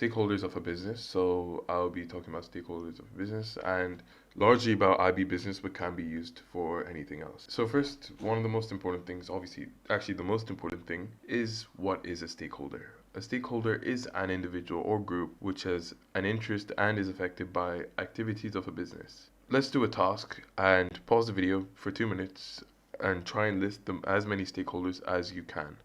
stakeholders of a business. So I'll be talking about stakeholders of a business and largely about IB business, but can be used for anything else. So first, one of the most important things, obviously, actually the most important thing is what is a stakeholder? A stakeholder is an individual or group which has an interest and is affected by activities of a business. Let's do a task and pause the video for 2 minutes and try and list them as many stakeholders as you can.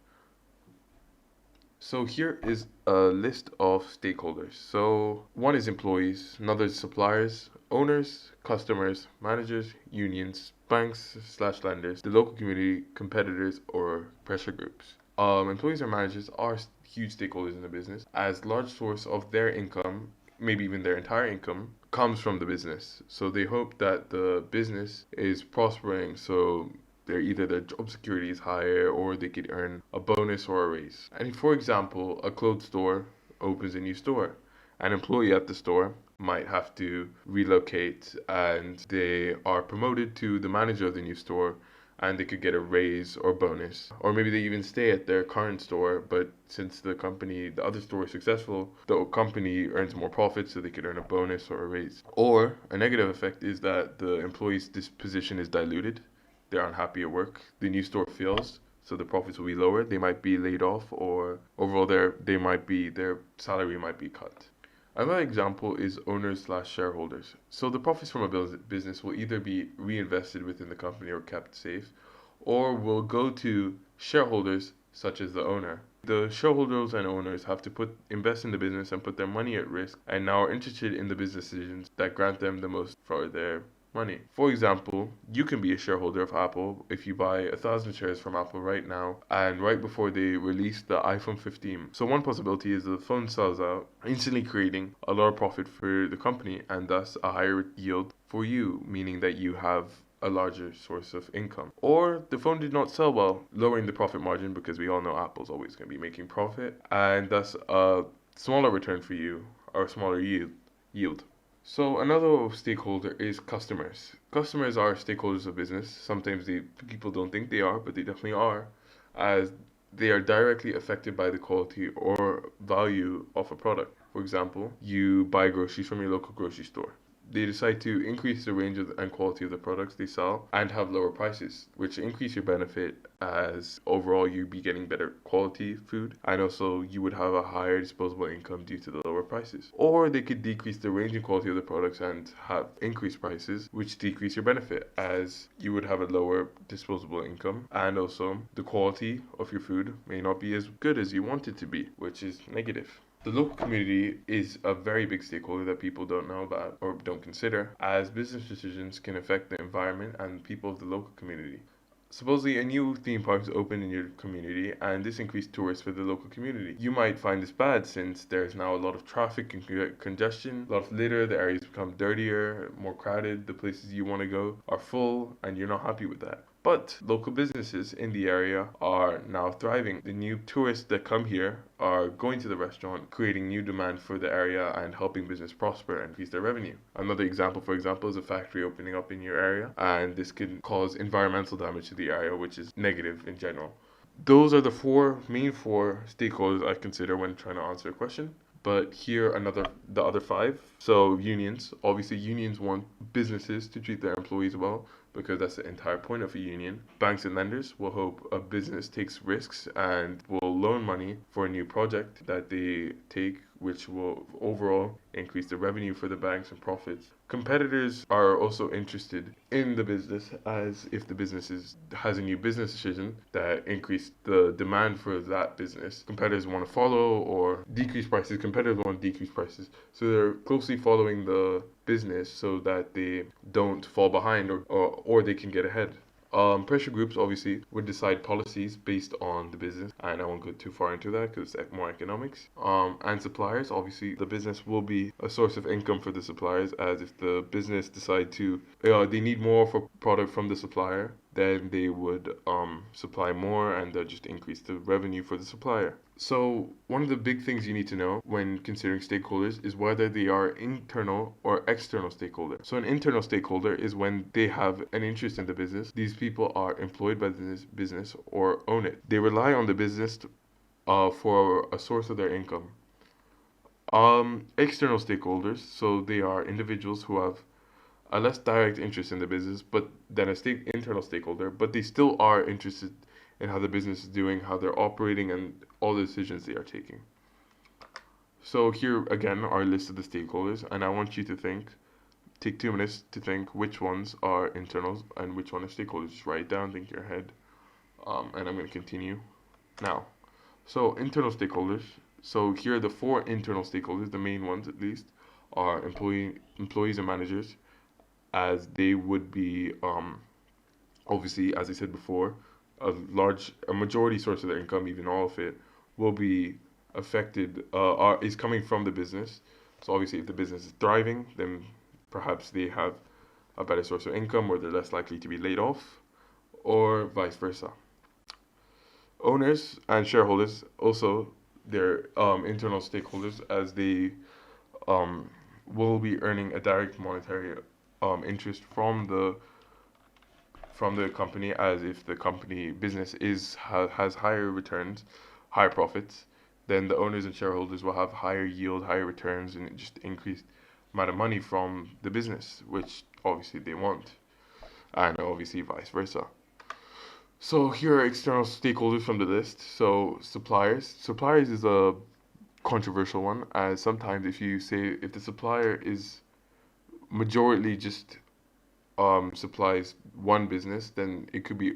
So here is a list of stakeholders. So one is employees, another is suppliers, owners, customers, managers, unions, banks slash lenders, the local community, competitors, or pressure groups. Employees or managers are huge stakeholders in the business as large source of their income, maybe even their entire income, comes from the business. So they hope that the business is prospering. So either their job security is higher or they could earn a bonus or a raise. And for example, a clothes store opens a new store. An employee at the store might have to relocate and they are promoted to the manager of the new store and they could get a raise or bonus. Or maybe they even stay at their current store, but since the other store is successful, the company earns more profit so they could earn a bonus or a raise. Or a negative effect is that the employee's disposition is diluted. They're unhappy at work. The new store fails, so the profits will be lower. They might be laid off, or overall their salary might be cut. Another example is owners slash shareholders. So the profits from a business will either be reinvested within the company or kept safe, or will go to shareholders such as the owner. The shareholders and owners have to invest in the business and put their money at risk and now are interested in the business decisions that grant them the most for their money. For example, you can be a shareholder of Apple if you buy 1,000 shares from Apple right now and right before they release the iPhone 15. So one possibility is the phone sells out, instantly creating a lot of profit for the company and thus a higher yield for you, meaning that you have a larger source of income. Or the phone did not sell well, lowering the profit margin because we all know Apple's always going to be making profit and thus a smaller return for you or a smaller yield. So another stakeholder is customers. Customers are stakeholders of business. Sometimes people don't think they are, but they definitely are, as they are directly affected by the quality or value of a product. For example, you buy groceries from your local grocery store. They decide to increase the range and quality of the products they sell and have lower prices, which increase your benefit as overall you'd be getting better quality food and also you would have a higher disposable income due to the lower prices. Or they could decrease the range and quality of the products and have increased prices, which decrease your benefit as you would have a lower disposable income and also the quality of your food may not be as good as you want it to be, which is negative. The local community is a very big stakeholder that people don't know about or don't consider, as business decisions can affect the environment and people of the local community. Supposedly, a new theme park is opened in your community, and this increased tourists for the local community. You might find this bad since there's now a lot of traffic and congestion, a lot of litter, the areas become dirtier, more crowded, the places you want to go are full, and you're not happy with that. But local businesses in the area are now thriving. The new tourists that come here are going to the restaurant, creating new demand for the area and helping business prosper and increase their revenue. Another example, for example, is a factory opening up in your area, and this can cause environmental damage to the area, which is negative in general. Those are the main four stakeholders I consider when trying to answer a question. But here the other five. So unions, obviously unions want businesses to treat their employees well because that's the entire point of a union. Banks and lenders will hope a business takes risks and will loan money for a new project that they take, which will overall increase the revenue for the banks and profits. Competitors are also interested in the business as if the has a new business decision that increase the demand for that business. Competitors want to follow or decrease prices. Competitors want to decrease prices. So they're closely following the business so that they don't fall behind or they can get ahead. Pressure groups obviously would decide policies based on the business, and I won't go too far into that because it's more economics. And suppliers, obviously, the business will be a source of income for the suppliers, as if the business decide to, they need more of a product from the supplier, then they would supply more, and they'll just increase the revenue for the supplier. So one of the big things you need to know when considering stakeholders is whether they are internal or external stakeholder. So an internal stakeholder is when they have an interest in the business. These people are employed by the business or own it. They rely on the business for a source of their income. External stakeholders, so they are individuals who have a less direct interest in the business, but than a internal stakeholder, but they still are interested in how the business is doing, how they're operating, and all the decisions they are taking. So here again are a list of the stakeholders, and I want you to take 2 minutes to think which ones are internals and which one are stakeholders. Just write it down, think in your head, and I'm going to continue now. So internal stakeholders. So here are the four internal stakeholders, the main ones at least, are employees and managers, as they would be obviously, as I said before, a majority source of their income, even all of it, will be affected is coming from the business. So obviously, if the business is thriving, then perhaps they have a better source of income, or they're less likely to be laid off, or vice versa. Owners and shareholders also, they're internal stakeholders, as they um, will be earning a direct monetary interest from the company, as if the company business has higher returns, higher profits, then the owners and shareholders will have higher yield, higher returns, and just increased amount of money from the business, which obviously they want, and obviously vice versa. So here are external stakeholders from the list. So suppliers. Suppliers is a controversial one, as sometimes if the supplier is majority just supplies one business, then it could be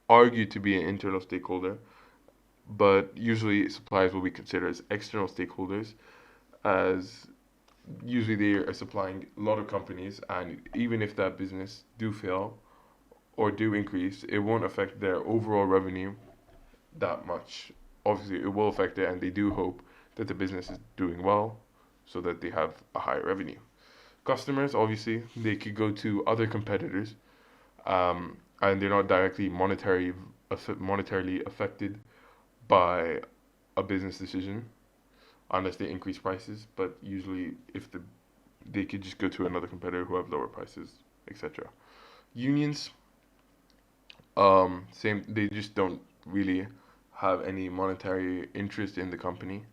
argued to be an internal stakeholder. But usually suppliers will be considered as external stakeholders, as usually they are supplying a lot of companies, and even if that business do fail or do increase, it won't affect their overall revenue that much. Obviously, it will affect it, and they do hope that the business is doing well so that they have a higher revenue. Customers, obviously, they could go to other competitors, and they're not directly monetarily affected by a business decision unless they increase prices. But usually, if they could just go to another competitor who have lower prices, etc. Unions, same. They just don't really have any monetary interest in the company.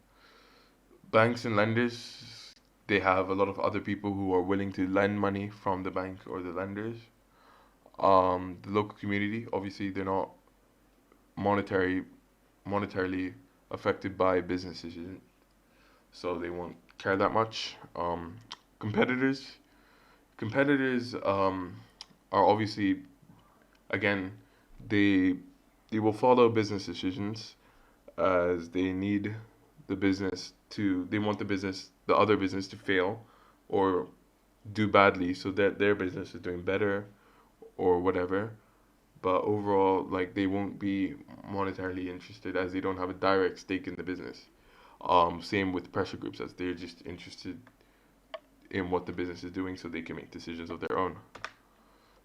Banks and lenders, they have a lot of other people who are willing to lend money from the bank or the lenders. The local community, obviously, they're not monetary monetarily affected by business decisions, so they won't care that much. Competitors, competitors are obviously, again, they they will follow business decisions, as they want the other business to fail or do badly, so that their business is doing better or whatever. But overall, like, they won't be monetarily interested, as they don't have a direct stake in the business. Same with pressure groups, as they're just interested in what the business is doing so they can make decisions of their own.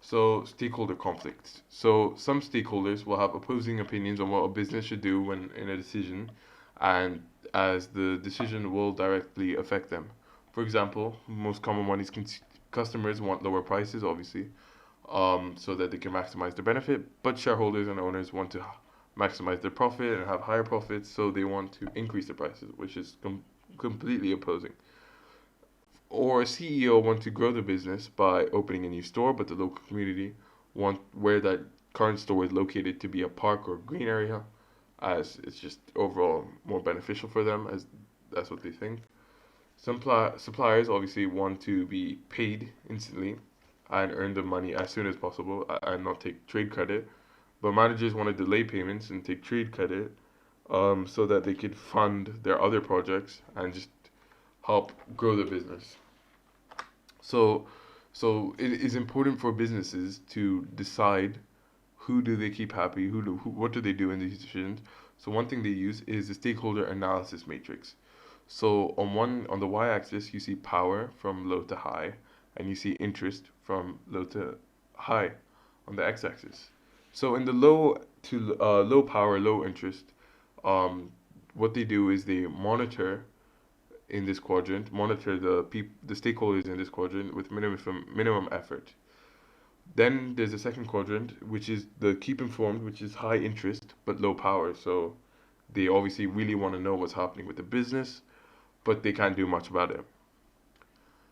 So, stakeholder conflicts. So, some stakeholders will have opposing opinions on what a business should do when in a decision, and as the decision will directly affect them. For example, most common one is customers want lower prices, obviously, so that they can maximize their benefit, but shareholders and owners want to maximize their profit and have higher profits, so they want to increase the prices, which is completely opposing. Or a CEO want to grow the business by opening a new store, but the local community want where that current store is located to be a park or green area, as it's just overall more beneficial for them, as that's what they think. Some suppliers obviously want to be paid instantly and earn the money as soon as possible, and not take trade credit. But managers want to delay payments and take trade credit, so that they could fund their other projects and just help grow the business. So, so it is important for businesses to decide who do they keep happy, what do they do in these decisions. So one thing they use is the stakeholder analysis matrix. So on the y-axis you see power from low to high, and you see interest from low to high on the x-axis. So in the low power, low interest, um, what they do is they monitor the stakeholders in this quadrant with minimum effort. Then there's a second quadrant, which is the keep informed, which is high interest but low power. So they obviously really want to know what's happening with the business, but they can't do much about it.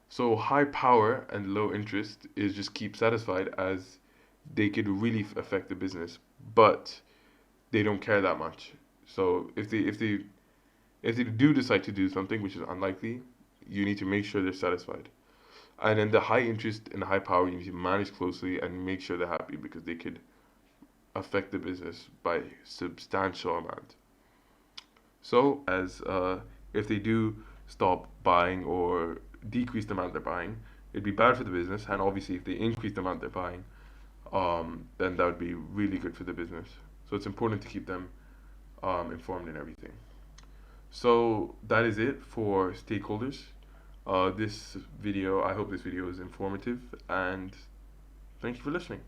So high power and low interest is just keep satisfied, as they could really affect the business, but they don't care that much. So if they do decide to do something, which is unlikely, you need to make sure they're satisfied. And then the high interest and high power, you need to manage closely and make sure they're happy, because they could affect the business by substantial amount. So as if they do stop buying or decrease the amount they're buying, it'd be bad for the business. And obviously, if they increase the amount they're buying, then that would be really good for the business. So it's important to keep them informed and everything. So that is it for stakeholders. I hope this video is informative, and thank you for listening.